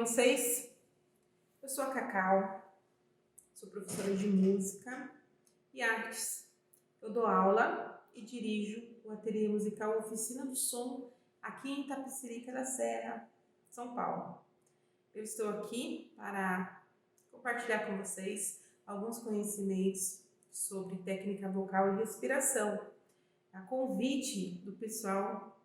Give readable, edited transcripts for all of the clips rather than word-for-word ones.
vocês? Eu sou a Cacau, sou professora de música e artes. Eu dou aula e dirijo o ateliê musical Oficina do Som aqui em Itapecerica da Serra, São Paulo. Eu estou aqui para compartilhar com vocês alguns conhecimentos sobre técnica vocal e respiração, a convite do pessoal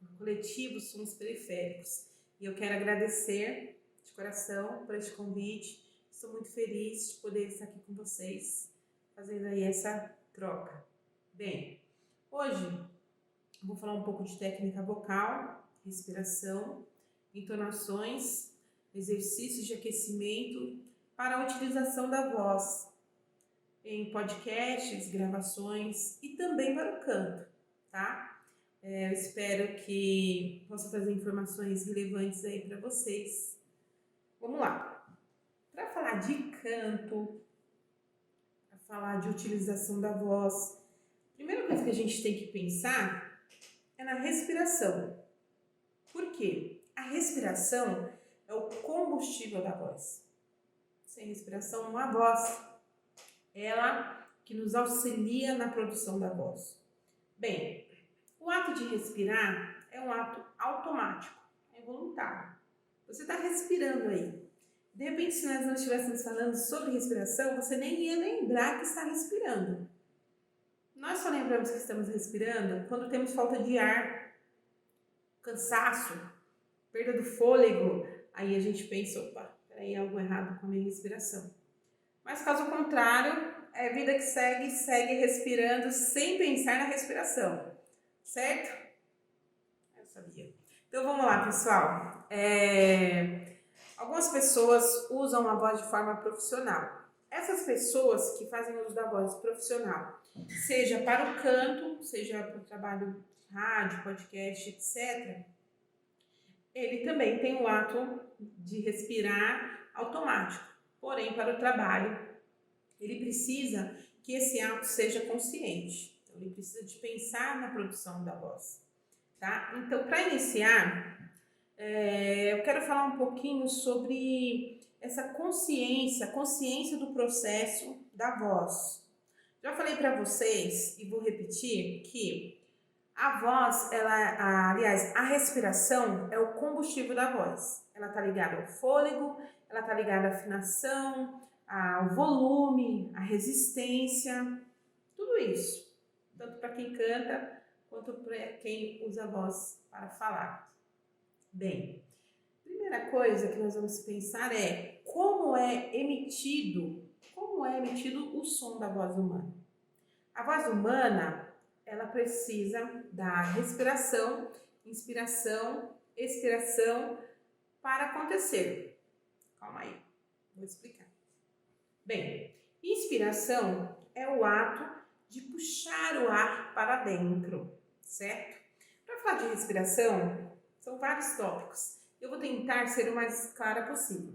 do coletivo Sons Periféricos. E eu quero agradecer de coração por este convite. Estou muito feliz de poder estar aqui com vocês, fazendo aí essa troca. Bem, hoje eu vou falar um pouco de técnica vocal, respiração, entonações, exercícios de aquecimento para a utilização da voz em podcasts, gravações e também para o canto, tá? Eu espero que possa trazer informações relevantes aí para vocês. Vamos lá. Para falar de canto, para falar de utilização da voz, a primeira coisa que a gente tem que pensar é na respiração. Por quê? A respiração é o combustível da voz. Sem respiração não há voz. Ela que nos auxilia na produção da voz. Bem, o ato de respirar é um ato automático, é voluntário. Você está respirando aí. De repente, se nós não estivéssemos falando sobre respiração, você nem ia lembrar que está respirando. Nós só lembramos que estamos respirando quando temos falta de ar, cansaço, perda do fôlego. Aí a gente pensa, opa, peraí, algo errado com a minha respiração. Mas caso contrário, é vida que segue respirando sem pensar na respiração. Certo? Eu sabia. Então vamos lá, pessoal. Algumas pessoas usam a voz de forma profissional. Essas pessoas que fazem uso da voz profissional, seja para o canto, seja para o trabalho de rádio, podcast, etc., ele também tem o ato de respirar automático. Porém, para o trabalho, ele precisa que esse ato seja consciente. Então, ele precisa de pensar na produção da voz, tá? Então, para iniciar, eu quero falar um pouquinho sobre essa consciência do processo da voz. Já falei para vocês, e vou repetir, que a voz, a respiração é o combustível da voz. Ela está ligada ao fôlego, ela está ligada à afinação, ao volume, à resistência, tudo isso. Tanto para quem canta, quanto para quem usa a voz para falar. Bem, a primeira coisa que nós vamos pensar é como é emitido o som da voz humana. A voz humana, ela precisa da respiração, inspiração, expiração para acontecer. Calma aí, vou explicar. Bem, inspiração é o ato de puxar o ar para dentro, certo? Para falar de respiração, são vários tópicos. Eu vou tentar ser o mais clara possível.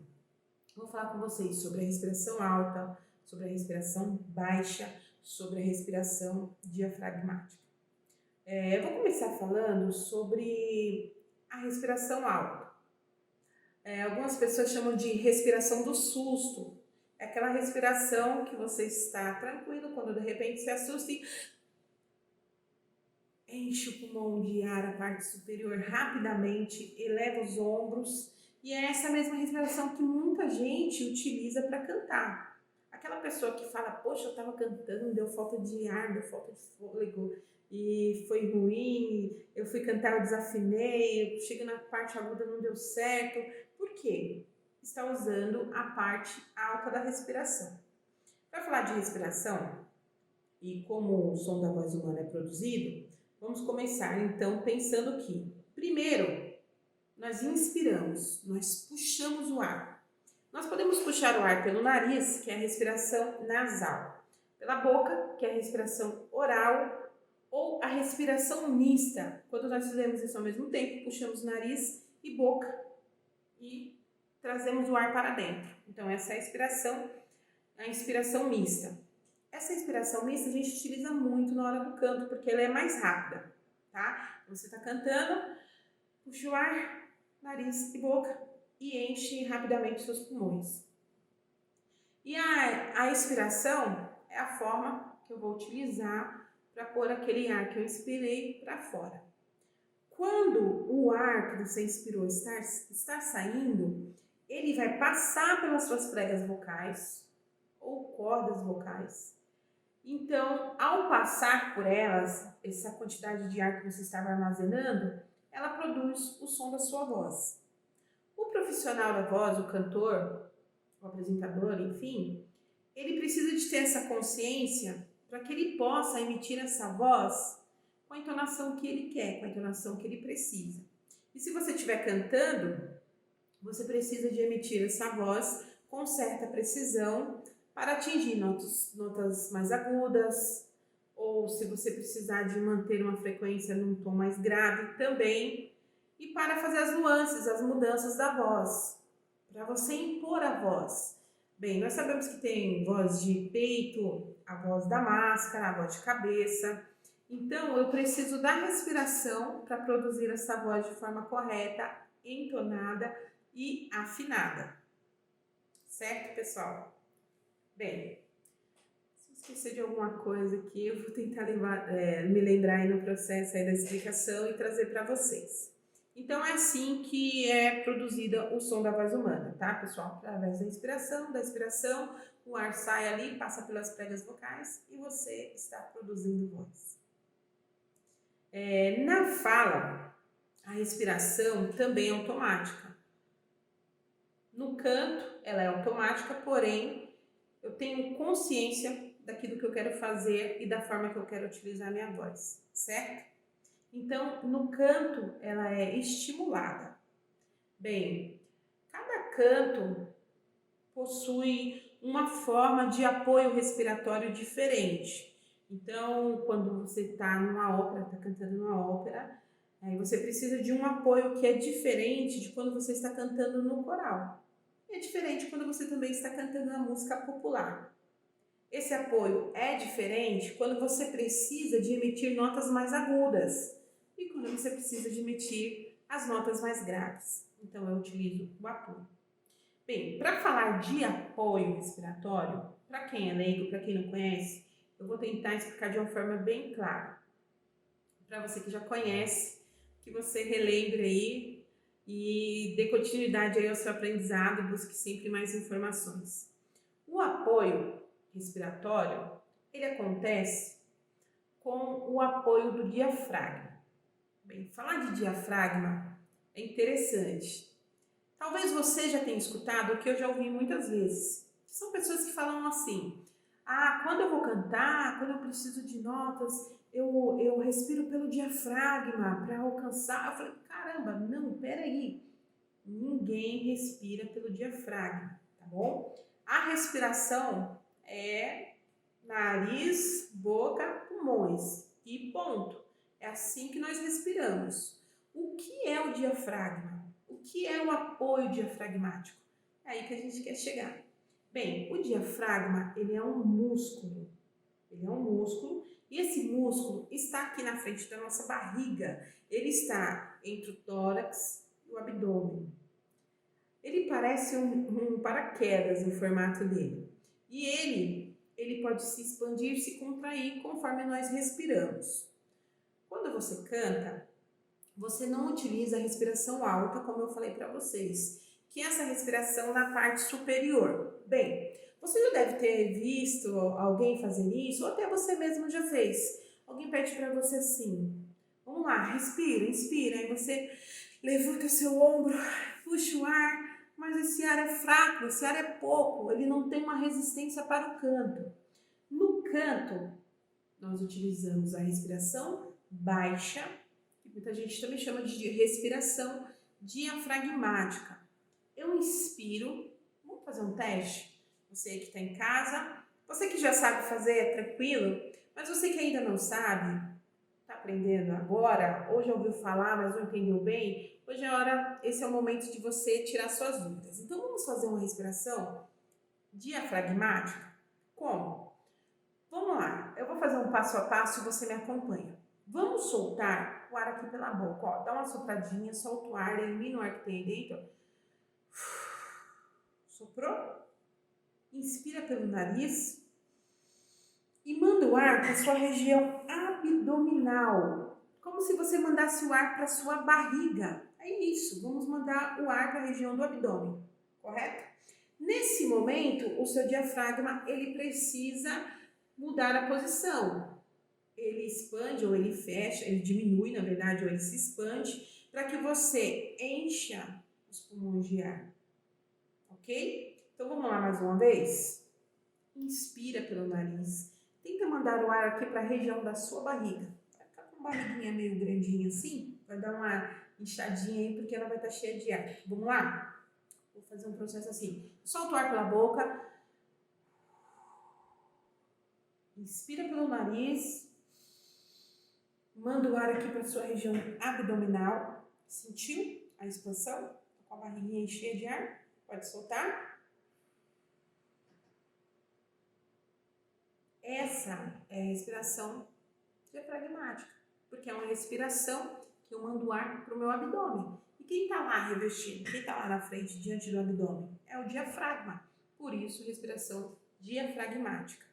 Vou falar com vocês sobre a respiração alta, sobre a respiração baixa, sobre a respiração diafragmática. Eu vou começar falando sobre a respiração alta. Algumas pessoas chamam de respiração do susto. É aquela respiração que você está tranquilo quando de repente se assusta e enche o pulmão de ar, a parte superior rapidamente, eleva os ombros. E é essa mesma respiração que muita gente utiliza para cantar. Aquela pessoa que fala, poxa, eu estava cantando, deu falta de ar, deu falta de fôlego e foi ruim, eu fui cantar, eu desafinei, eu cheguei na parte aguda, não deu certo. Por quê? Está usando a parte alta da respiração. Para falar de respiração e como o som da voz humana é produzido, vamos começar então pensando que, primeiro, nós inspiramos, nós puxamos o ar. Nós podemos puxar o ar pelo nariz, que é a respiração nasal, pela boca, que é a respiração oral, ou a respiração mista, quando nós fizemos isso ao mesmo tempo, puxamos nariz e boca e trazemos o ar para dentro. Então, essa é a inspiração mista. Essa inspiração mista a gente utiliza muito na hora do canto, porque ela é mais rápida, tá? Você está cantando, puxa o ar, nariz e boca e enche rapidamente seus pulmões. E a expiração é a forma que eu vou utilizar para pôr aquele ar que eu inspirei para fora. Quando o ar que você inspirou está saindo, ele vai passar pelas suas pregas vocais ou cordas vocais. Então, ao passar por elas, essa quantidade de ar que você estava armazenando, ela produz o som da sua voz. O profissional da voz, o cantor, o apresentador, enfim, ele precisa de ter essa consciência para que ele possa emitir essa voz com a entonação que ele quer, com a entonação que ele precisa. E se você estiver cantando, você precisa de emitir essa voz com certa precisão para atingir notas mais agudas, ou se você precisar de manter uma frequência num tom mais grave também, e para fazer as nuances, as mudanças da voz, para você impor a voz. Bem, nós sabemos que tem voz de peito, a voz da máscara, a voz de cabeça. Então, eu preciso da respiração para produzir essa voz de forma correta, entonada e afinada. Certo, pessoal? Bem, se eu esquecer de alguma coisa aqui, eu vou tentar me lembrar aí no processo aí da explicação e trazer para vocês. Então, é assim que é produzida o som da voz humana, tá, pessoal? Através da expiração, o ar sai ali, passa pelas pregas vocais e você está produzindo voz. Na fala, a respiração também é automática. No canto, ela é automática, porém, eu tenho consciência daquilo que eu quero fazer e da forma que eu quero utilizar a minha voz, certo? Então, no canto, ela é estimulada. Bem, cada canto possui uma forma de apoio respiratório diferente. Então, quando você está numa ópera, está cantando numa ópera, aí você precisa de um apoio que é diferente de quando você está cantando no coral. É diferente quando você também está cantando na música popular. Esse apoio é diferente quando você precisa de emitir notas mais agudas e quando você precisa de emitir as notas mais graves. Então, eu utilizo o apoio. Bem, para falar de apoio respiratório, para quem é leigo, para quem não conhece, eu vou tentar explicar de uma forma bem clara. Para você que já conhece, que você relembre aí e dê continuidade aí ao seu aprendizado e busque sempre mais informações. O apoio respiratório, ele acontece com o apoio do diafragma. Bem, falar de diafragma é interessante. Talvez você já tenha escutado o que eu já ouvi muitas vezes. São pessoas que falam assim: quando eu vou cantar, quando eu preciso de notas, eu respiro pelo diafragma para alcançar. Eu falei, caramba, não, peraí. Ninguém respira pelo diafragma, tá bom? A respiração é nariz, boca, pulmões e ponto. É assim que nós respiramos. O que é o diafragma? O que é o apoio diafragmático? É aí que a gente quer chegar. Bem, o diafragma, ele é um músculo. Ele é um músculo e esse músculo está aqui na frente da nossa barriga. Ele está entre o tórax e o abdômen. Ele parece um paraquedas no formato dele. E ele pode se expandir, se contrair conforme nós respiramos. Quando você canta, você não utiliza a respiração alta, como eu falei para vocês, que é essa respiração na parte superior. Bem, você já deve ter visto alguém fazer isso, ou até você mesmo já fez. Alguém pede para você assim, vamos lá, respira, inspira, aí você levanta o seu ombro, puxa o ar, mas esse ar é fraco, esse ar é pouco, ele não tem uma resistência para o canto. No canto, nós utilizamos a respiração baixa, que muita gente também chama de respiração diafragmática. Eu inspiro, vamos fazer um teste? Você que está em casa, você que já sabe fazer, é tranquilo, mas você que ainda não sabe, está aprendendo agora, ou já ouviu falar, mas não entendeu bem, hoje é hora, esse é o momento de você tirar suas dúvidas. Então vamos fazer uma respiração diafragmática? Como? Vamos lá, eu vou fazer um passo a passo e você me acompanha. Vamos soltar o ar aqui pela boca, ó, dá uma sopradinha, solta o ar, elimina o ar que tem aí dentro. Soprou? Inspira pelo nariz e manda o ar para sua região abdominal, como se você mandasse o ar para sua barriga. É isso, vamos mandar o ar para a região do abdômen, correto? Nesse momento, o seu diafragma, ele precisa mudar a posição. Ele expande ou ele fecha, ele diminui, na verdade, ou ele se expande, para que você encha os pulmões de ar, ok? Então, vamos lá mais uma vez? Inspira pelo nariz. Tenta mandar o ar aqui para a região da sua barriga. Vai ficar com a barriguinha meio grandinha assim, vai dar uma inchadinha aí, porque ela vai estar cheia de ar. Vamos lá? Vou fazer um processo assim. Solta o ar pela boca. Inspira pelo nariz. Manda o ar aqui para a sua região abdominal. Sentiu a expansão? Tá com a barriguinha cheia de ar? Pode soltar. Essa é a respiração diafragmática, porque é uma respiração que eu mando ar para o meu abdômen. E quem está lá revestindo, quem está lá na frente, diante do abdômen? É o diafragma. Por isso, respiração diafragmática.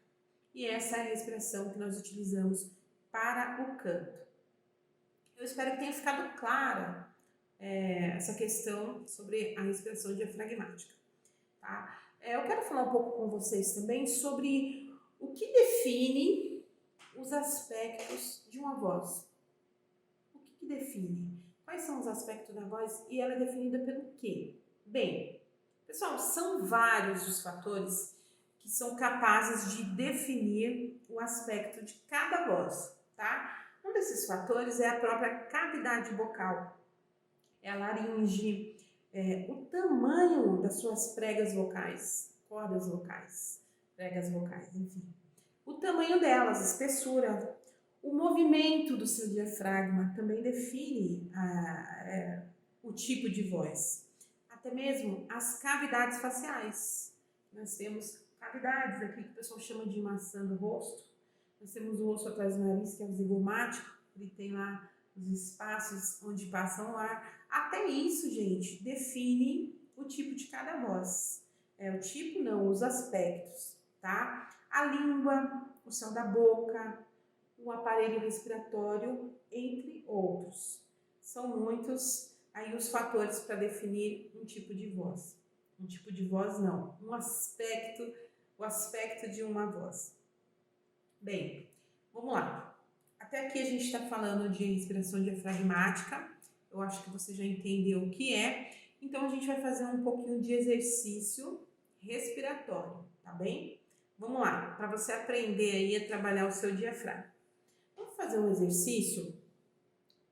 E essa é a respiração que nós utilizamos para o canto. Eu espero que tenha ficado clara essa questão sobre a respiração diafragmática. Tá? Eu quero falar um pouco com vocês também sobre o que define os aspectos de uma voz. O que define? Quais são os aspectos da voz e ela é definida pelo quê? Bem, pessoal, são vários os fatores que são capazes de definir o aspecto de cada voz, tá? Um desses fatores é a própria cavidade vocal, é a laringe, o tamanho das suas pregas vocais, cordas vocais, pregas vocais, enfim. O tamanho delas, espessura, o movimento do seu diafragma também define o tipo de voz. Até mesmo as cavidades faciais. Nós temos cavidades aqui que o pessoal chama de maçã do rosto. Nós temos o osso atrás do nariz, que é o zigomático, ele tem lá os espaços onde passa o ar. Até isso, gente, define o tipo de cada voz. O tipo não, os aspectos, tá? A língua, o céu da boca, o aparelho respiratório, entre outros. São muitos aí os fatores para definir um tipo de voz. Um tipo de voz não, o aspecto de uma voz. Bem, vamos lá. Até aqui a gente está falando de respiração diafragmática. Eu acho que você já entendeu o que é. Então, a gente vai fazer um pouquinho de exercício respiratório, tá bem? Vamos lá, para você aprender aí a trabalhar o seu diafragma. Vamos fazer um exercício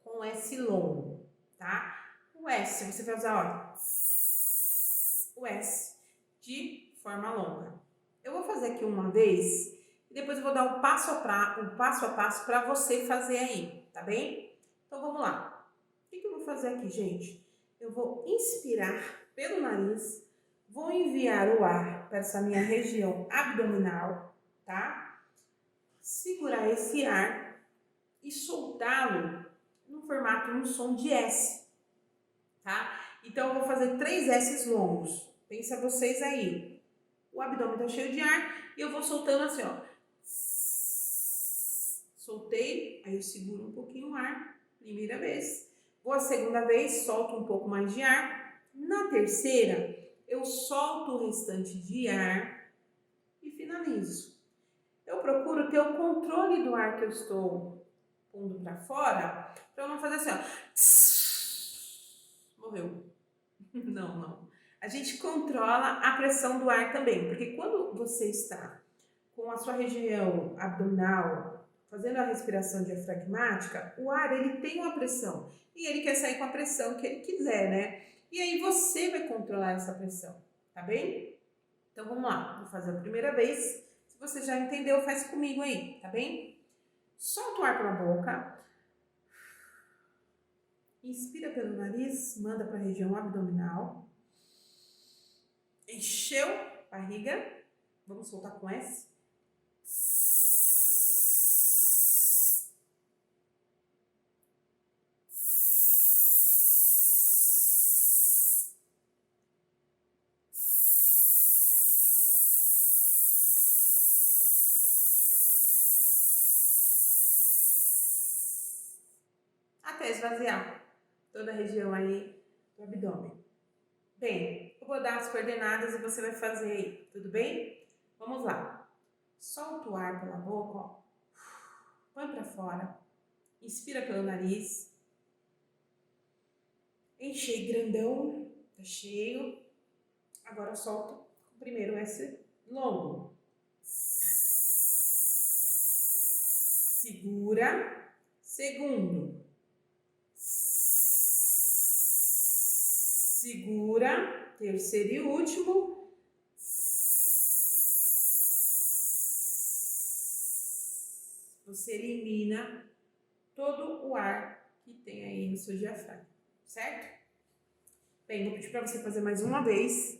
com S longo, tá? O S, você vai usar, ó, o S de forma longa. Eu vou fazer aqui uma vez e depois eu vou dar o passo a passo para você fazer aí, tá bem? Então, vamos lá. O que eu vou fazer aqui, gente? Eu vou inspirar pelo nariz, vou enviar o ar para essa minha região abdominal, tá? Segurar esse ar e soltá-lo no formato, no som de S, tá? Então, eu vou fazer 3 S's longos. Pensa vocês aí. O abdômen tá cheio de ar e eu vou soltando assim, ó. Soltei, aí eu seguro um pouquinho o ar, primeira vez. Vou a segunda vez, solto um pouco mais de ar. Na terceira, eu solto o restante de ar e finalizo. Eu procuro ter o controle do ar que eu estou pondo para fora, para eu não fazer assim, ó. Morreu. Não. A gente controla a pressão do ar também, porque quando você está com a sua região abdominal fazendo a respiração diafragmática, o ar ele tem uma pressão e ele quer sair com a pressão que ele quiser, né? E aí você vai controlar essa pressão, tá bem? Então vamos lá, vou fazer a primeira vez. Se você já entendeu, faz comigo aí, tá bem? Solta o ar pela boca. Inspira pelo nariz, manda para a região abdominal. Encheu a barriga. Vamos soltar com S. até esvaziar toda a região aí do abdômen. Bem, eu vou dar as coordenadas e você vai fazer aí, tudo bem? Vamos lá. Solta o ar pela boca, ó. Põe para fora. Inspira pelo nariz. Enche grandão, tá cheio. Agora solta o primeiro S longo. Segura. Segundo. Segura. Terceiro e último. Você elimina todo o ar que tem aí no seu diafragma, certo? Bem, vou pedir para você fazer mais uma vez.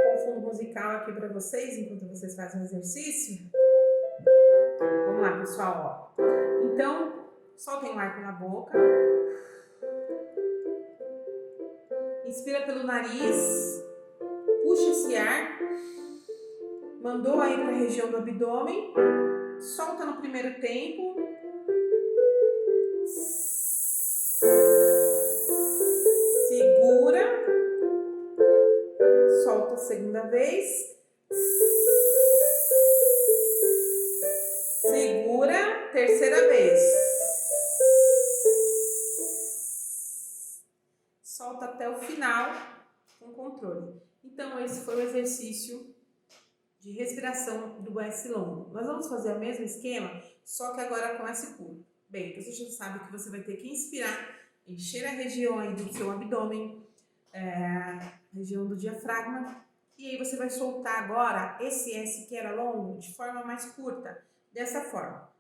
Com fundo musical aqui para vocês, enquanto vocês fazem o exercício. Vamos lá, pessoal, ó. Então, soltem o ar pela boca. Inspira pelo nariz. Puxa esse ar. Mandou aí para a região do abdômen. Solta no primeiro tempo. Segura. Solta a segunda vez. Segura. Terceira vez. Solta até o final com controle. Então, esse foi o exercício de respiração do S longo. Nós vamos fazer o mesmo esquema, só que agora com S curto. Bem, você já sabe que você vai ter que inspirar, encher a região aí do seu abdômen, região do diafragma, e aí você vai soltar agora esse S que era longo de forma mais curta, dessa forma.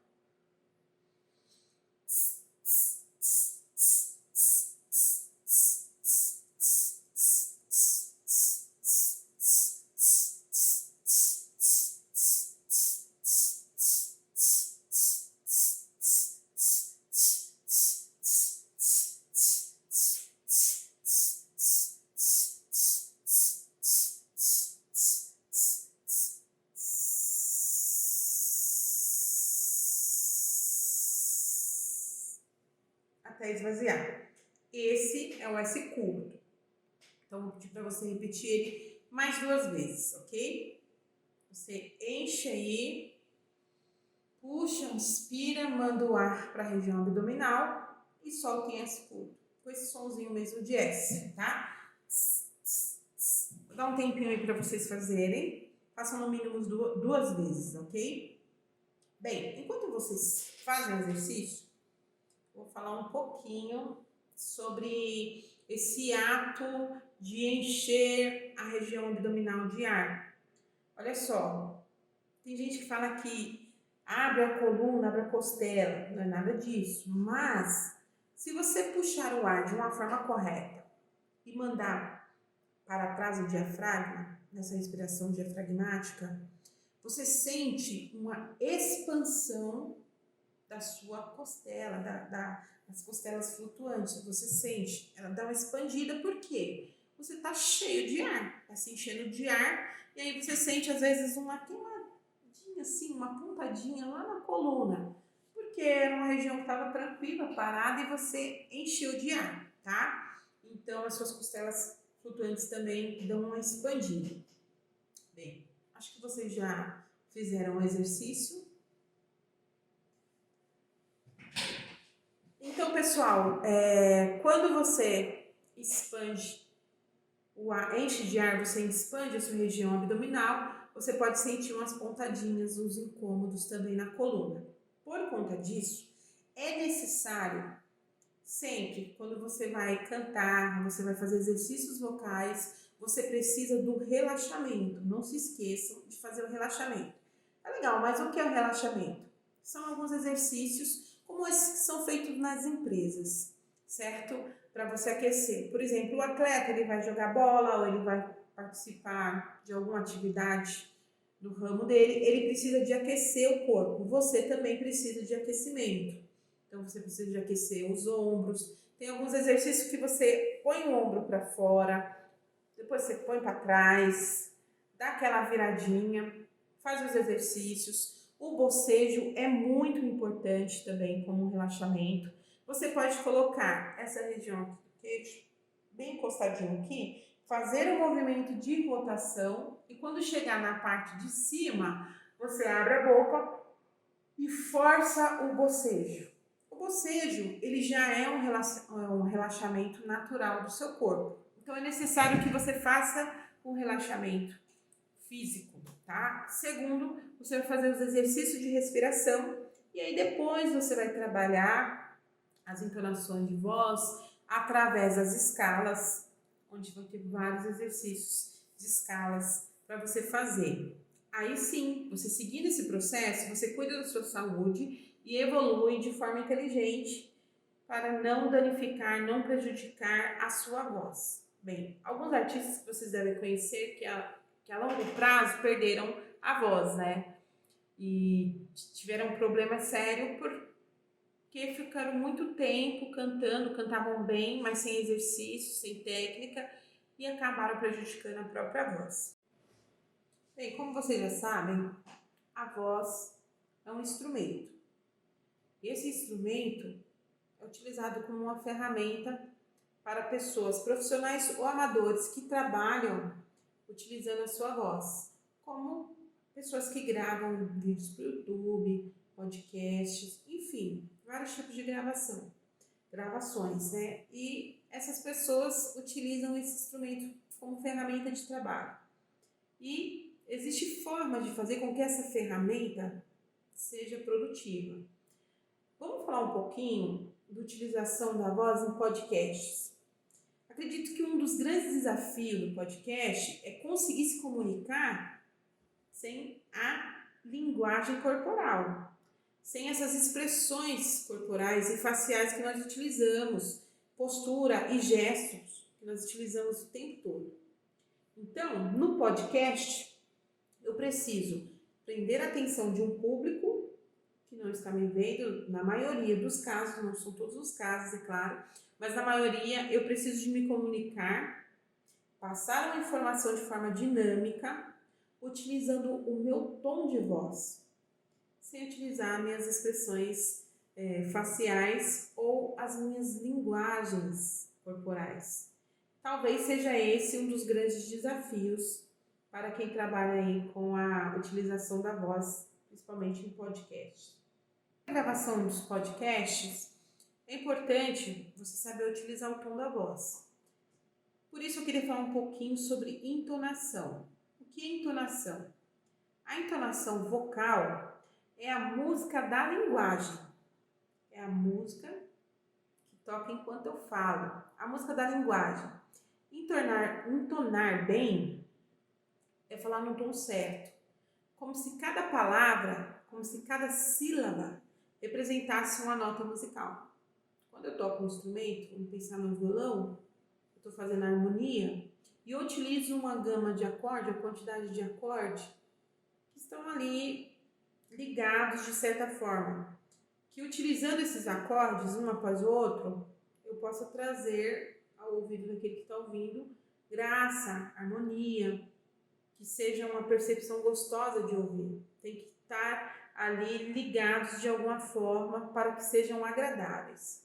Até esvaziar. Esse é o S curto. Então, vou pedir para você repetir ele mais 2 vezes, ok? Você enche aí, puxa, inspira, manda o ar para a região abdominal e solta em S curto, com esse sonzinho mesmo de S, tá? Vou dar um tempinho aí para vocês fazerem. Façam no mínimo 2 vezes, ok? Bem, enquanto vocês fazem o exercício, vou falar um pouquinho sobre esse ato de encher a região abdominal de ar. Olha só, tem gente que fala que abre a coluna, abre a costela, não é nada disso, mas se você puxar o ar de uma forma correta e mandar para trás do diafragma, nessa respiração diafragmática, você sente uma expansão da sua costela, das costelas flutuantes. Você sente, ela dá uma expandida, por quê? Você está cheio de ar, está se enchendo de ar, e aí você sente às vezes uma queimadinha assim, uma pontadinha lá na coluna, porque era uma região que estava tranquila, parada, e você encheu de ar, tá? Então as suas costelas flutuantes também dão uma expandida. Bem, acho que vocês já fizeram o exercício. Então, pessoal, quando você expande o ar, enche de ar, você expande a sua região abdominal, você pode sentir umas pontadinhas, uns incômodos também na coluna. Por conta disso, é necessário sempre, quando você vai cantar, você vai fazer exercícios vocais, você precisa do relaxamento. Não se esqueçam de fazer o relaxamento. É legal, mas o que é o relaxamento? São alguns exercícios como esses que são feitos nas empresas, certo? Para você aquecer. Por exemplo, o atleta, ele vai jogar bola ou ele vai participar de alguma atividade do ramo dele, ele precisa de aquecer o corpo. Você também precisa de aquecimento. Então, você precisa de aquecer os ombros. Tem alguns exercícios que você põe o ombro para fora, depois você põe para trás, dá aquela viradinha, faz os exercícios. O bocejo é muito importante também como um relaxamento. Você pode colocar essa região aqui do queixo, bem encostadinho aqui, fazer um movimento de rotação e quando chegar na parte de cima, você abre a boca e força o bocejo. O bocejo, ele já é um relaxamento natural do seu corpo. Então é necessário que você faça um relaxamento físico, tá? Segundo, você vai fazer os exercícios de respiração e aí depois você vai trabalhar as entonações de voz através das escalas, onde vão ter vários exercícios de escalas para você fazer. Aí sim, você seguindo esse processo, você cuida da sua saúde e evolui de forma inteligente para não danificar, não prejudicar a sua voz. Bem, alguns artistas que vocês devem conhecer que a longo prazo perderam a voz, né? E tiveram um problema sério porque ficaram muito tempo cantando, cantavam bem, mas sem exercício, sem técnica e acabaram prejudicando a própria voz. Bem, como vocês já sabem, a voz é um instrumento. E esse instrumento é utilizado como uma ferramenta para pessoas profissionais ou amadores que trabalham utilizando a sua voz, como pessoas que gravam vídeos para o YouTube, podcasts, enfim, vários tipos de gravações, né? E essas pessoas utilizam esse instrumento como ferramenta de trabalho. E existe forma de fazer com que essa ferramenta seja produtiva. Vamos falar um pouquinho da utilização da voz em podcasts. Acredito que um dos grandes desafios do podcast é conseguir se comunicar sem a linguagem corporal, sem essas expressões corporais e faciais que nós utilizamos, postura e gestos que nós utilizamos o tempo todo. Então, no podcast, eu preciso prender a atenção de um público que não está me vendo, na maioria dos casos, não são todos os casos, é claro, mas na maioria eu preciso de me comunicar, passar uma informação de forma dinâmica, utilizando o meu tom de voz, sem utilizar minhas expressões faciais ou as minhas linguagens corporais. Talvez seja esse um dos grandes desafios para quem trabalha aí com a utilização da voz, principalmente em podcast. Na gravação dos podcasts, é importante você saber utilizar o tom da voz. Por isso eu queria falar um pouquinho sobre entonação. O que é entonação? A entonação vocal é a música da linguagem. É a música que toca enquanto eu falo. A música da linguagem. Entonar bem é falar no tom certo. Como se cada palavra, como se cada sílaba representasse uma nota musical. Quando eu toco um instrumento, vamos pensar no violão, eu estou fazendo a harmonia e eu utilizo uma gama de acorde, a quantidade de acorde que estão ali ligados de certa forma. Que utilizando esses acordes, um após o outro, eu posso trazer ao ouvido daquele que está ouvindo graça, harmonia, que seja uma percepção gostosa de ouvir. Tem que estar ali ligados de alguma forma para que sejam agradáveis.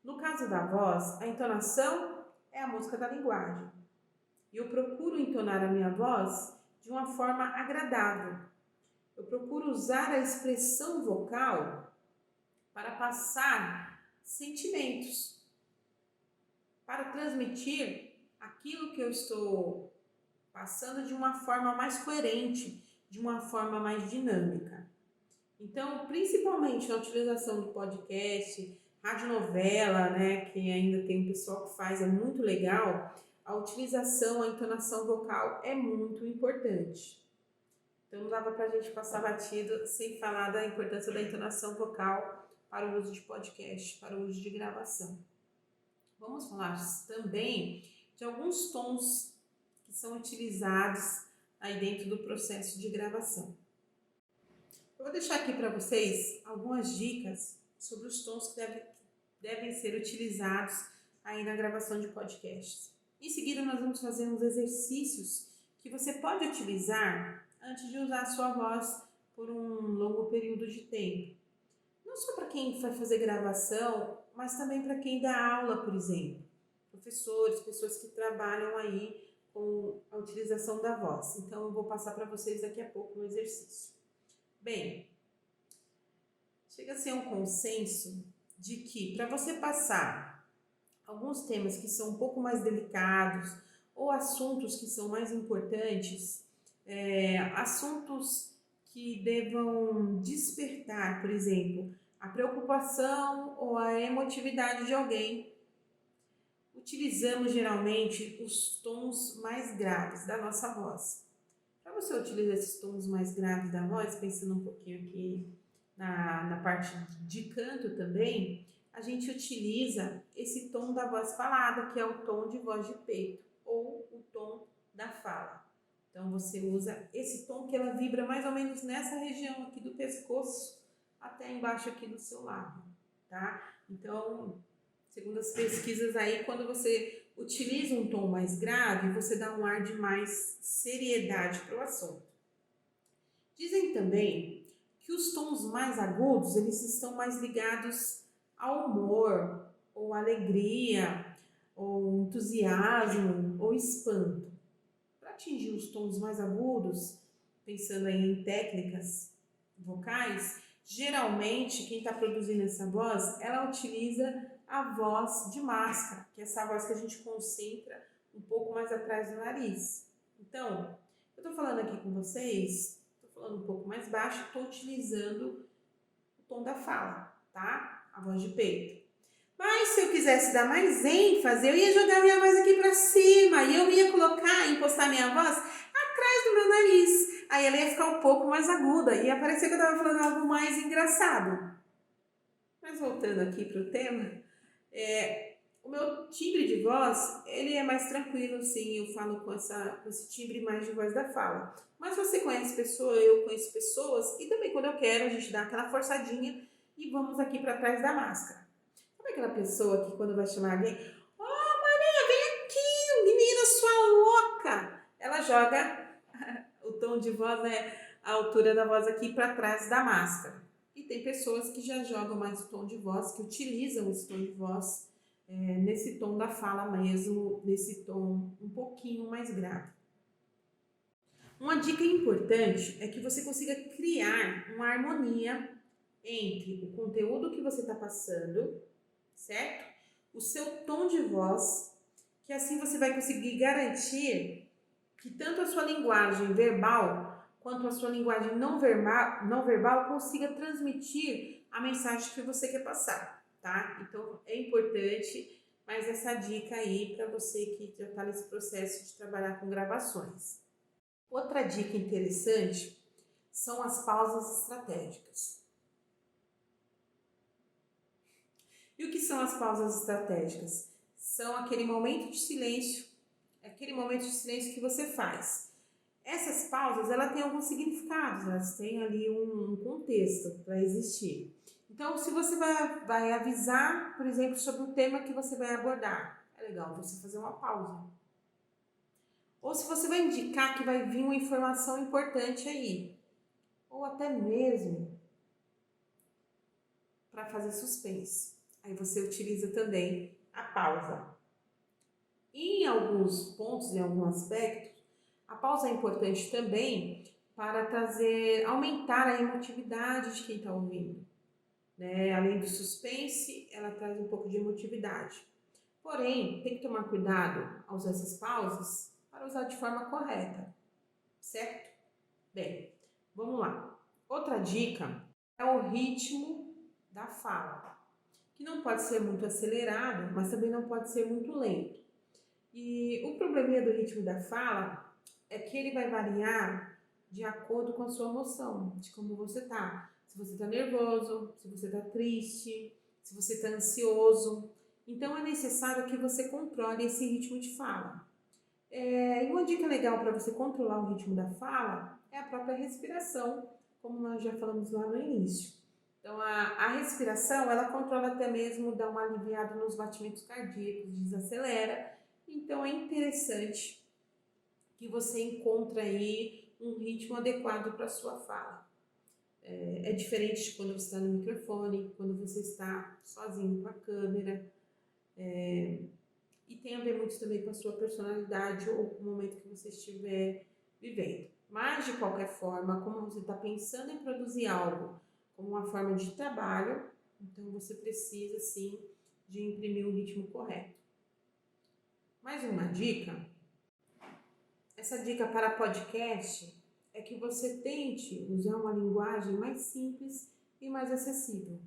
No caso da voz, a entonação é a música da linguagem. E eu procuro entonar a minha voz de uma forma agradável. Eu procuro usar a expressão vocal para passar sentimentos, para transmitir aquilo que eu estou passando de uma forma mais coerente, de uma forma mais dinâmica. Então, principalmente na utilização do podcast, radionovela, né, que ainda tem um pessoal que faz, é muito legal, a utilização, a entonação vocal é muito importante. Então, não dava pra gente passar batido sem falar da importância da entonação vocal para o uso de podcast, para o uso de gravação. Vamos falar também de alguns tons que são utilizados aí dentro do processo de gravação. Eu vou deixar aqui para vocês algumas dicas sobre os tons que devem ser utilizados aí na gravação de podcasts. Em seguida, nós vamos fazer uns exercícios que você pode utilizar antes de usar a sua voz por um longo período de tempo. Não só para quem vai fazer gravação, mas também para quem dá aula, por exemplo. Professores, pessoas que trabalham aí com a utilização da voz. Então, eu vou passar para vocês daqui a pouco um exercício. Bem, chega a ser um consenso de que para você passar alguns temas que são um pouco mais delicados ou assuntos que são mais importantes, assuntos que devam despertar, por exemplo, a preocupação ou a emotividade de alguém, utilizamos geralmente os tons mais graves da nossa voz. Para você utilizar esses tons mais graves da voz, pensando um pouquinho aqui na parte de canto também, a gente utiliza esse tom da voz falada, que é o tom de voz de peito, ou o tom da fala. Então, você usa esse tom que ela vibra mais ou menos nessa região aqui do pescoço, até embaixo aqui do seu lábio, tá? Então, segundo as pesquisas aí, quando você utiliza um tom mais grave, você dá um ar de mais seriedade para o assunto. Dizem também que os tons mais agudos, eles estão mais ligados ao humor, ou alegria, ou entusiasmo, ou espanto. Para atingir os tons mais agudos, pensando aí em técnicas vocais, geralmente quem está produzindo essa voz, ela utiliza a voz de máscara, que é essa voz que a gente concentra um pouco mais atrás do nariz. Então, eu estou falando aqui com vocês, estou falando um pouco mais baixo, estou utilizando o tom da fala, tá? A voz de peito. Mas se eu quisesse dar mais ênfase, eu ia jogar minha voz aqui para cima e eu ia encostar minha voz atrás do meu nariz. Aí ela ia ficar um pouco mais aguda e ia parecer que eu estava falando algo mais engraçado. Mas voltando aqui para o tema, o meu timbre de voz, ele é mais tranquilo, sim, eu falo com esse timbre mais de voz da fala. Mas você conhece pessoas, eu conheço pessoas, e também quando eu quero, a gente dá aquela forçadinha e vamos aqui para trás da máscara. Sabe aquela pessoa que quando vai chamar alguém, Maria, vem aqui, menina sua louca! Ela joga o tom de voz, a altura da voz aqui para trás da máscara. E tem pessoas que já jogam mais o tom de voz, que utilizam esse tom de voz nesse tom da fala mesmo, nesse tom um pouquinho mais grave. Uma dica importante é que você consiga criar uma harmonia entre o conteúdo que você está passando, certo? O seu tom de voz, que assim você vai conseguir garantir que tanto a sua linguagem verbal quanto a sua linguagem não verbal consiga transmitir a mensagem que você quer passar, tá? Então é importante mais essa dica aí para você que já está nesse processo de trabalhar com gravações. Outra dica interessante são as pausas estratégicas. E o que são as pausas estratégicas? São aquele momento de silêncio que você faz. Essas pausas, ela tem alguns significados, elas têm ali um contexto para existir. Então, se você vai avisar, por exemplo, sobre o tema que você vai abordar, é legal você fazer uma pausa. Ou se você vai indicar que vai vir uma informação importante aí, ou até mesmo para fazer suspense. Aí você utiliza também a pausa. Em alguns pontos, em algum aspecto, a pausa é importante também para aumentar a emotividade de quem está ouvindo. Né? Além do suspense, ela traz um pouco de emotividade. Porém, tem que tomar cuidado ao usar essas pausas para usar de forma correta, certo? Bem, vamos lá. Outra dica é o ritmo da fala, que não pode ser muito acelerado, mas também não pode ser muito lento. E o probleminha do ritmo da fala é que ele vai variar de acordo com a sua emoção, de como você tá. Se você tá nervoso, se você tá triste, se você tá ansioso. Então é necessário que você controle esse ritmo de fala. E uma dica legal para você controlar o ritmo da fala é a própria respiração, como nós já falamos lá no início. Então a respiração, ela controla até mesmo, dá uma aliviada nos batimentos cardíacos, desacelera. Então é interessante que você encontre aí um ritmo adequado para a sua fala. É diferente de quando você está no microfone, quando você está sozinho com a câmera. E tem a ver muito também com a sua personalidade ou com o momento que você estiver vivendo. Mas, de qualquer forma, como você está pensando em produzir algo como uma forma de trabalho, então você precisa, sim, de imprimir o ritmo correto. Mais uma dica. Essa dica para podcast é que você tente usar uma linguagem mais simples e mais acessível.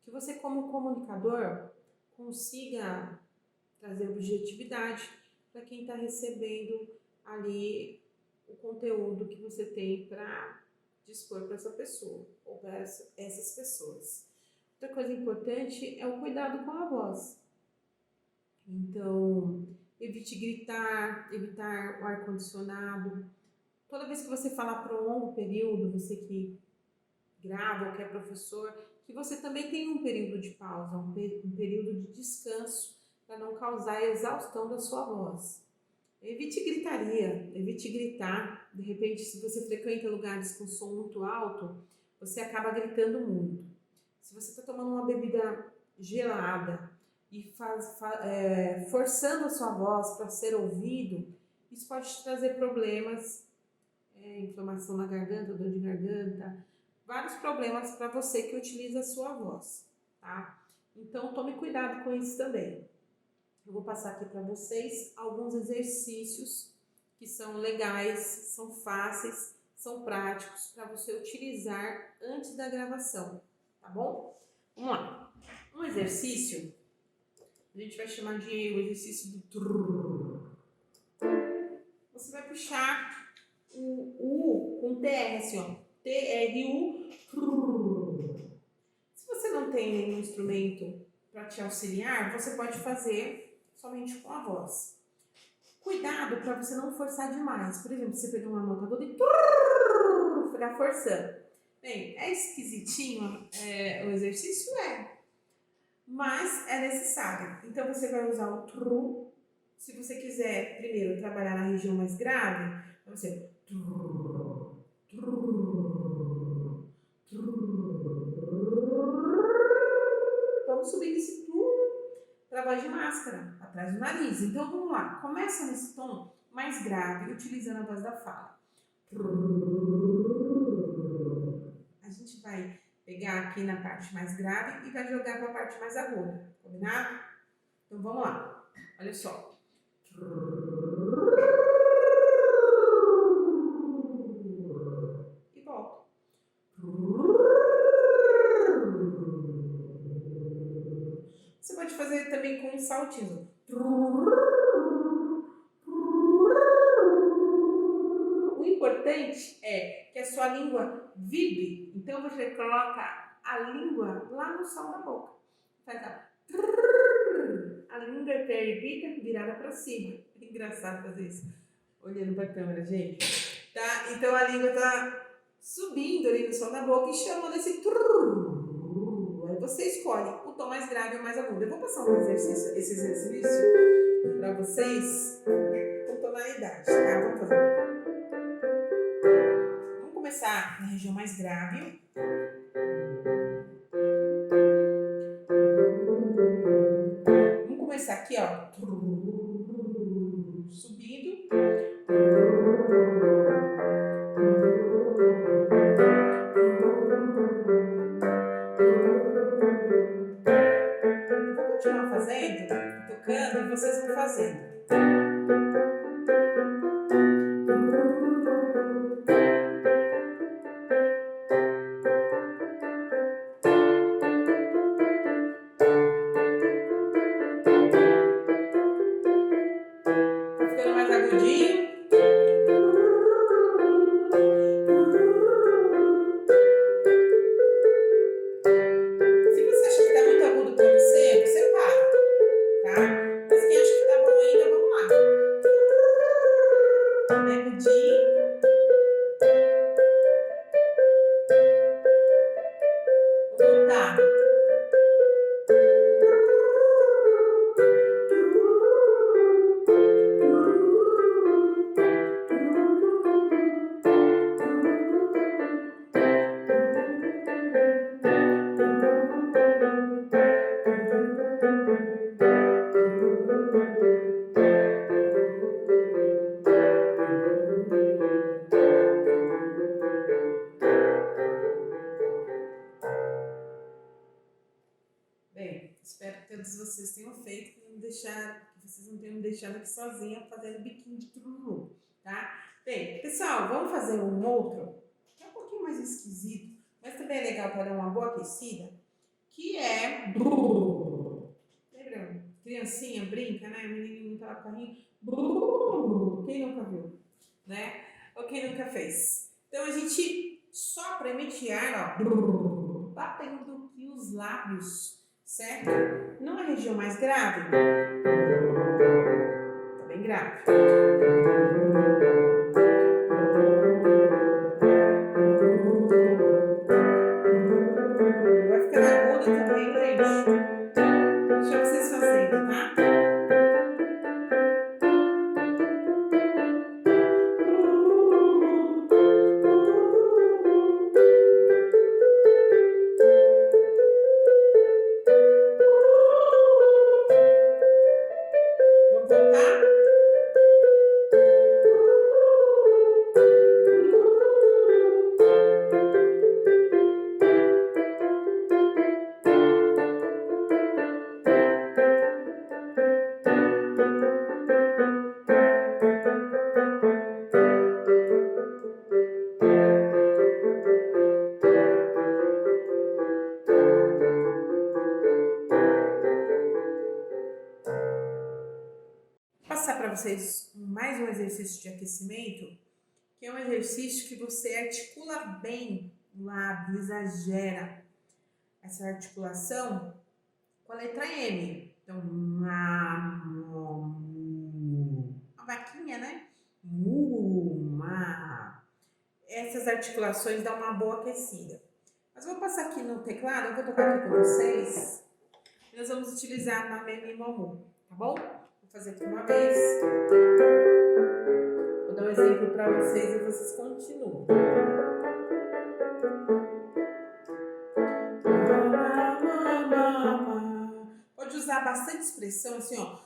Que você, como comunicador, consiga trazer objetividade para quem está recebendo ali o conteúdo que você tem para dispor para essa pessoa ou para essas pessoas. Outra coisa importante é o cuidado com a voz. Então, evite gritar, evitar o ar-condicionado. Toda vez que você falar por um longo período, você que grava ou que é professor, que você também tenha um período de pausa, um período de descanso, para não causar a exaustão da sua voz. Evite gritaria, evite gritar. De repente, se você frequenta lugares com som muito alto, você acaba gritando muito. Se você está tomando uma bebida gelada e forçando a sua voz para ser ouvido, isso pode te trazer problemas, inflamação na garganta, dor de garganta, vários problemas para você que utiliza a sua voz, tá? Então, tome cuidado com isso também. Eu vou passar aqui para vocês alguns exercícios que são legais, são fáceis, são práticos para você utilizar antes da gravação, tá bom? Vamos lá. Um exercício, a gente vai chamar de o exercício do trrr. Você vai puxar o U com TR, assim, ó. T-R-U. Trrr. Se você não tem nenhum instrumento para te auxiliar, você pode fazer somente com a voz. Cuidado para você não forçar demais. Por exemplo, você pegar uma nota aguda e ficar forçando. Bem, é esquisitinho o exercício? Mas é necessário. Então você vai usar o tru. Se você quiser primeiro trabalhar na região mais grave, você vamos subir esse para a voz de máscara, atrás do nariz. Então vamos lá, começa nesse tom mais grave, utilizando a voz da fala. A gente vai pegar aqui na parte mais grave e vai jogar para a parte mais aguda, combinado? Então vamos lá, olha só. E volta. Você pode fazer também com um saltinho. O importante é que a sua língua vibre. Então você coloca a língua lá no som da boca. Faz a língua perdida virada para cima. É engraçado fazer isso. Olhando para a câmera, gente. Tá? Então a língua está subindo ali no som da boca e chamando esse Aí você escolhe o tom mais grave ou mais agudo. Eu vou passar esse exercício para vocês com tonalidade, tá? Vamos fazer. Vamos começar na região mais grave. Vamos começar aqui, ó. Subindo. Vou continuar fazendo, tocando, e vocês vão fazendo. Tá ficando mais agudinho. Se você acha que tá muito agudo para você, você para, tá? Mas quem acha que tá bom ainda, vamos lá. Bem agudinho. Vou voltar. Espero que todos vocês tenham feito, que vocês não tenham me deixado aqui sozinha fazendo biquinho de tururu, tá? Bem, pessoal, vamos fazer um outro, que é um pouquinho mais esquisito, mas também é legal para dar uma boa aquecida, que é... Lembra? Criancinha brinca, né? O menininho tá lá com o carrinho. Quem nunca viu, né? Ou quem nunca fez. Então a gente sopra, emite ar, ó, batendo aqui os lábios, certo? Numa região mais grave, tá bem grave. Vai ficar aguda também, gente. Deixa vocês fazendo, tá? Vamos voltar? Passar para vocês mais um exercício de aquecimento, que é um exercício que você articula bem o lábio, exagera essa articulação com a letra M. Então, a vaquinha, né? Essas articulações dão uma boa aquecida. Mas vou passar aqui no teclado, eu vou tocar aqui com vocês. E nós vamos utilizar a Mamemimamu, tá bom? Vou fazer aqui uma vez. Vou dar um exemplo para vocês e vocês continuam. Pode usar bastante expressão assim, ó.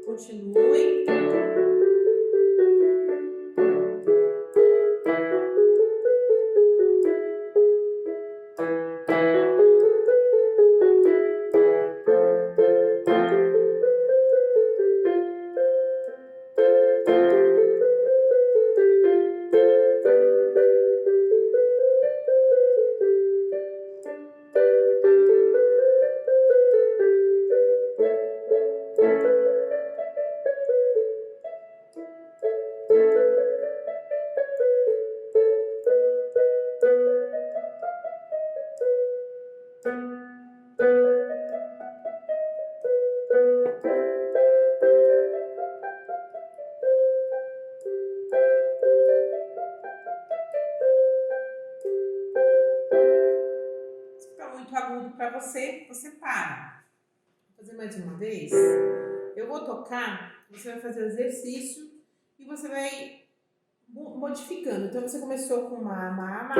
Continuem. Muito agudo para você, você para. Vou fazer mais uma vez. Eu vou tocar, você vai fazer o exercício e você vai modificando. Então você começou com ma.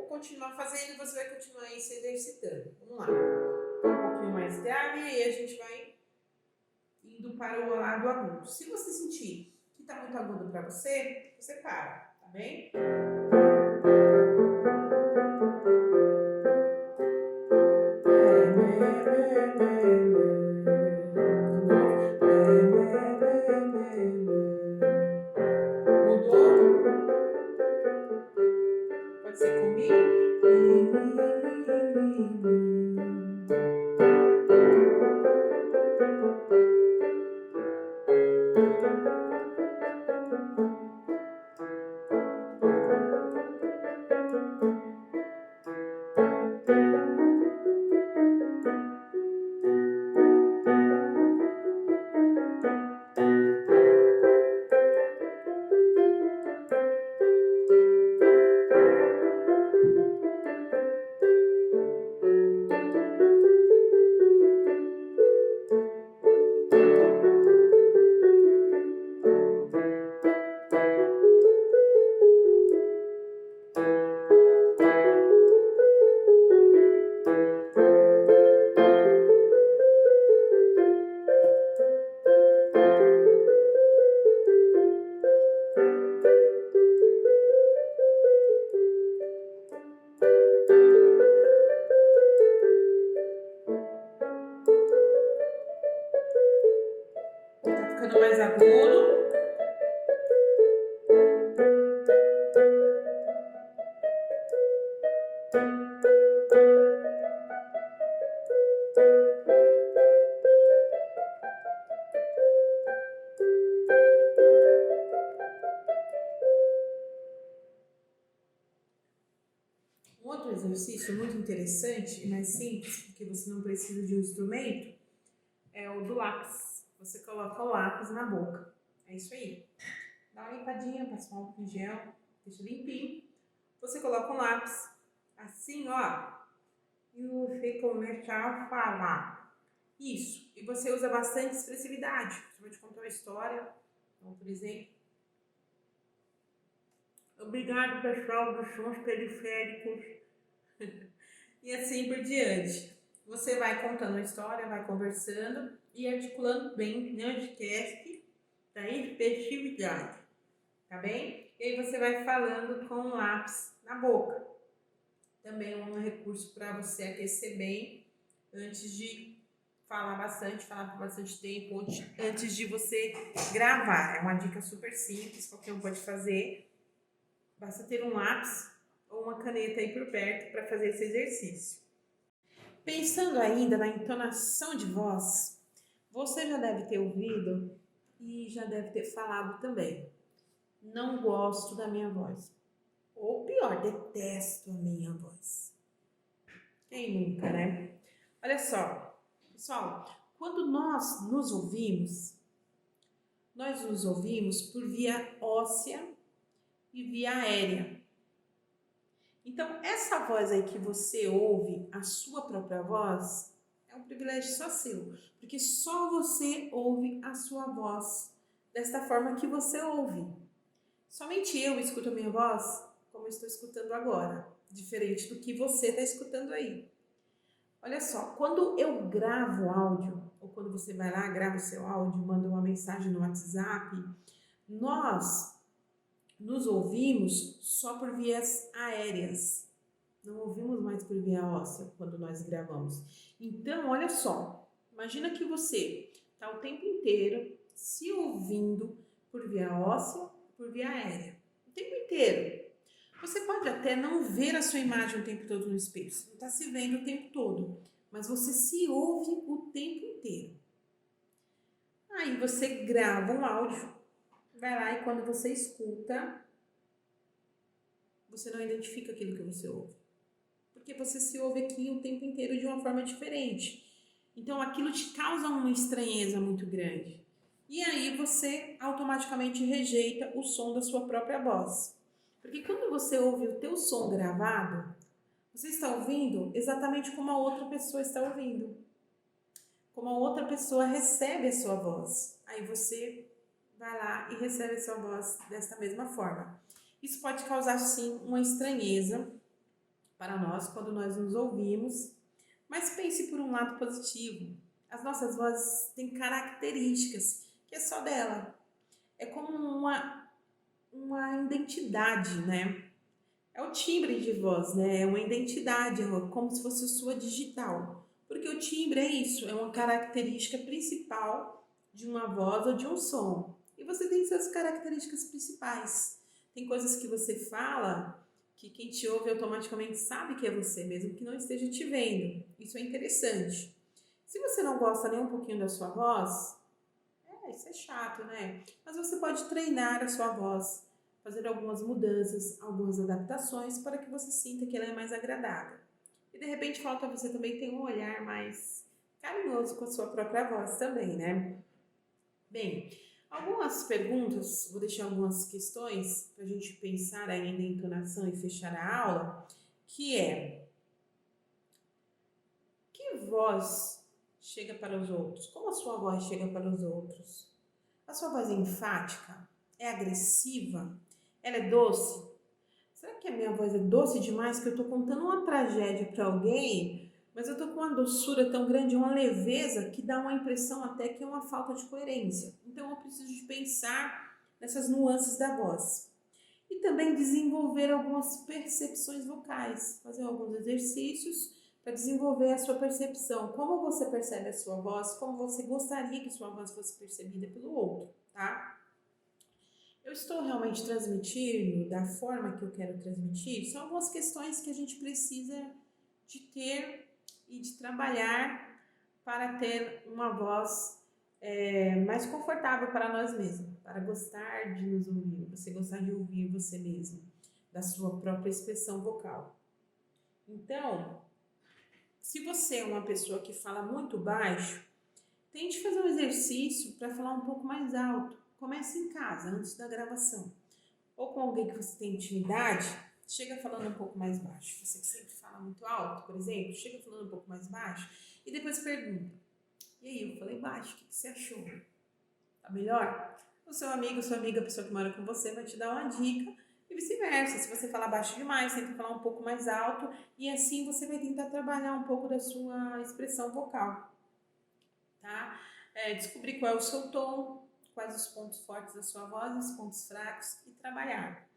Continuar fazendo e você vai continuar aí se exercitando. Vamos lá. Um pouquinho mais grave e aí a gente vai indo para o lado agudo. Se você sentir que está muito agudo para você, você para, tá bem? Mudou? Pode ser comigo? exercício muito interessante e mais simples, porque você não precisa de um instrumento, é o do lápis. Você coloca o lápis na boca. É isso aí. Dá uma limpadinha, passa um álcool em gel, deixa limpinho. Você coloca um lápis, assim, ó, e você começa a falar. Isso. E você usa bastante expressividade. Você vai te contar uma história. Então, por exemplo, obrigado, pessoal dos sons periféricos. E assim por diante. Você vai contando a história, vai conversando e articulando bem, não esquece da expressividade, tá bem? E aí você vai falando com o lápis na boca. Também é um recurso para você aquecer bem antes de falar por bastante tempo, antes de você gravar. É uma dica super simples, qualquer um pode fazer. Basta ter um lápis ou uma caneta aí por perto para fazer esse exercício. Pensando ainda na entonação de voz, você já deve ter ouvido e já deve ter falado também. Não gosto da minha voz. Ou pior, detesto a minha voz. Quem nunca, né? Olha só, pessoal, quando nós nos ouvimos por via óssea e via aérea. Então, essa voz aí que você ouve, a sua própria voz, é um privilégio só seu, porque só você ouve a sua voz desta forma que você ouve. Somente eu escuto a minha voz como eu estou escutando agora, diferente do que você está escutando aí. Olha só, quando eu gravo áudio, ou quando você vai lá, grava o seu áudio, manda uma mensagem no WhatsApp, nós nos ouvimos só por vias aéreas. Não ouvimos mais por via óssea quando nós gravamos. Então, olha só, imagina que você está o tempo inteiro se ouvindo por via óssea, por via aérea. O tempo inteiro. Você pode até não ver a sua imagem o tempo todo no espelho, você não está se vendo o tempo todo, mas você se ouve o tempo inteiro. Aí você grava um áudio, vai lá e quando você escuta, você não identifica aquilo que você ouve. Porque você se ouve aqui o tempo inteiro de uma forma diferente. Então aquilo te causa uma estranheza muito grande. E aí você automaticamente rejeita o som da sua própria voz. Porque quando você ouve o teu som gravado, você está ouvindo exatamente como a outra pessoa está ouvindo. Como a outra pessoa recebe a sua voz. Aí você vai lá e recebe a sua voz desta mesma forma. Isso pode causar, sim, uma estranheza para nós quando nós nos ouvimos, mas pense por um lado positivo. As nossas vozes têm características que é só dela. É como uma identidade, né? É o timbre de voz, né? É uma identidade, como se fosse a sua digital. Porque o timbre é isso, é uma característica principal de uma voz ou de um som. E você tem suas características principais. Tem coisas que você fala que quem te ouve automaticamente sabe que é você, mesmo que não esteja te vendo. Isso é interessante. Se você não gosta nem um pouquinho da sua voz, isso é chato, né? Mas você pode treinar a sua voz, fazer algumas mudanças, algumas adaptações para que você sinta que ela é mais agradável. E de repente falta você também ter um olhar mais carinhoso com a sua própria voz também, né? Bem, algumas perguntas, vou deixar algumas questões para a gente pensar ainda em entonação e fechar a aula, que é: que voz chega para os outros? Como a sua voz chega para os outros? A sua voz é enfática? É agressiva? Ela é doce? Será que a minha voz é doce demais que eu estou contando uma tragédia para alguém, mas eu estou com uma doçura tão grande, uma leveza, que dá uma impressão até que é uma falta de coerência. Então eu preciso de pensar nessas nuances da voz. E também desenvolver algumas percepções vocais, fazer alguns exercícios para desenvolver a sua percepção. Como você percebe a sua voz, como você gostaria que sua voz fosse percebida pelo outro, tá? Eu estou realmente transmitindo da forma que eu quero transmitir? São algumas questões que a gente precisa de ter e de trabalhar para ter uma voz mais confortável para nós mesmos, para gostar de nos ouvir, você gostar de ouvir você mesmo, da sua própria expressão vocal. Então, se você é uma pessoa que fala muito baixo, tente fazer um exercício para falar um pouco mais alto. Comece em casa, antes da gravação. Ou com alguém que você tem intimidade, chega falando um pouco mais baixo. Você que sempre fala muito alto, por exemplo, chega falando um pouco mais baixo e depois pergunta: e aí, eu falei baixo, o que você achou? Tá melhor? O seu amigo, sua amiga, a pessoa que mora com você vai te dar uma dica e vice-versa. Se você falar baixo demais, tenta falar um pouco mais alto e assim você vai tentar trabalhar um pouco da sua expressão vocal, tá? Descobrir qual é o seu tom, quais os pontos fortes da sua voz, os pontos fracos e trabalhar.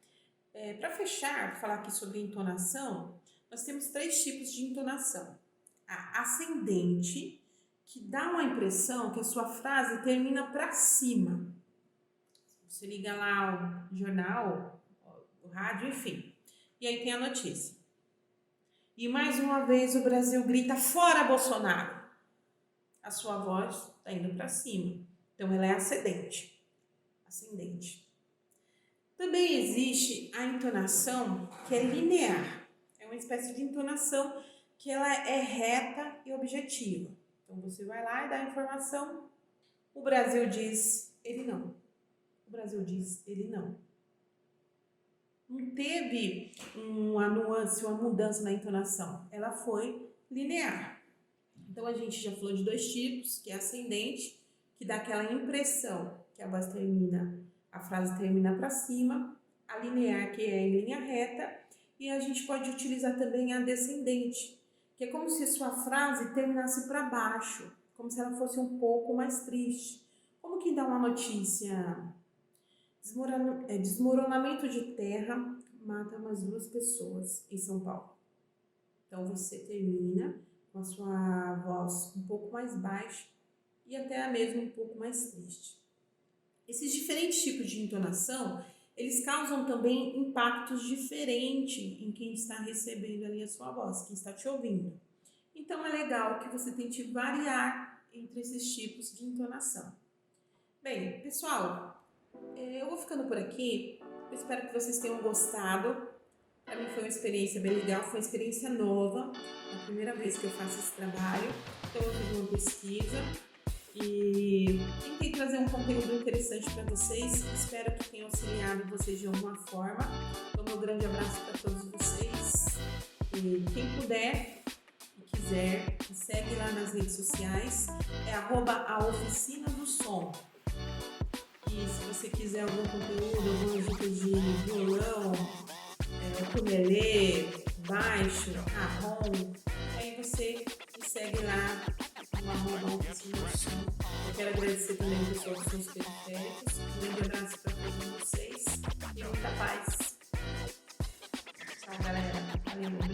Para fechar, falar aqui sobre entonação, nós temos 3 tipos de entonação. A ascendente, que dá uma impressão que a sua frase termina para cima. Você liga lá o jornal, o rádio, enfim, e aí tem a notícia. E mais uma vez o Brasil grita: fora Bolsonaro! A sua voz está indo para cima, então ela é ascendente. Também existe a entonação que é linear, é uma espécie de entonação que ela é reta e objetiva. Então você vai lá e dá a informação, o Brasil diz, ele não. O Brasil diz, ele não. Não teve uma nuance, uma mudança na entonação, ela foi linear. Então a gente já falou de 2 tipos, que é ascendente, que dá aquela impressão que a voz termina, a frase termina para cima, a linear, que é em linha reta, e a gente pode utilizar também a descendente, que é como se a sua frase terminasse para baixo, como se ela fosse um pouco mais triste. Como que dá uma notícia? Desmoronamento de terra mata umas 2 pessoas em São Paulo. Então você termina com a sua voz um pouco mais baixa e até mesmo um pouco mais triste. Esses diferentes tipos de entonação, eles causam também impactos diferentes em quem está recebendo ali a sua voz, quem está te ouvindo. Então é legal que você tente variar entre esses tipos de entonação. Bem, pessoal, eu vou ficando por aqui. Eu espero que vocês tenham gostado. Para mim foi uma experiência bem legal, foi uma experiência nova. É a primeira vez que eu faço esse trabalho. Então eu fiz uma pesquisa e tentei trazer um conteúdo interessante para vocês. Espero que tenha auxiliado vocês de alguma forma. Então, meu grande abraço para todos vocês. E quem puder e quiser, me segue lá nas redes sociais. É @aoficinadossom. E se você quiser algum conteúdo, algumas dicas de violão, ukulele, baixo, carrom, aí você me segue lá no @oficinadossom. Eu quero agradecer também o pessoal dos seus periféricos. Um grande abraço para todos vocês e muita paz. Tchau, galera. Valeu.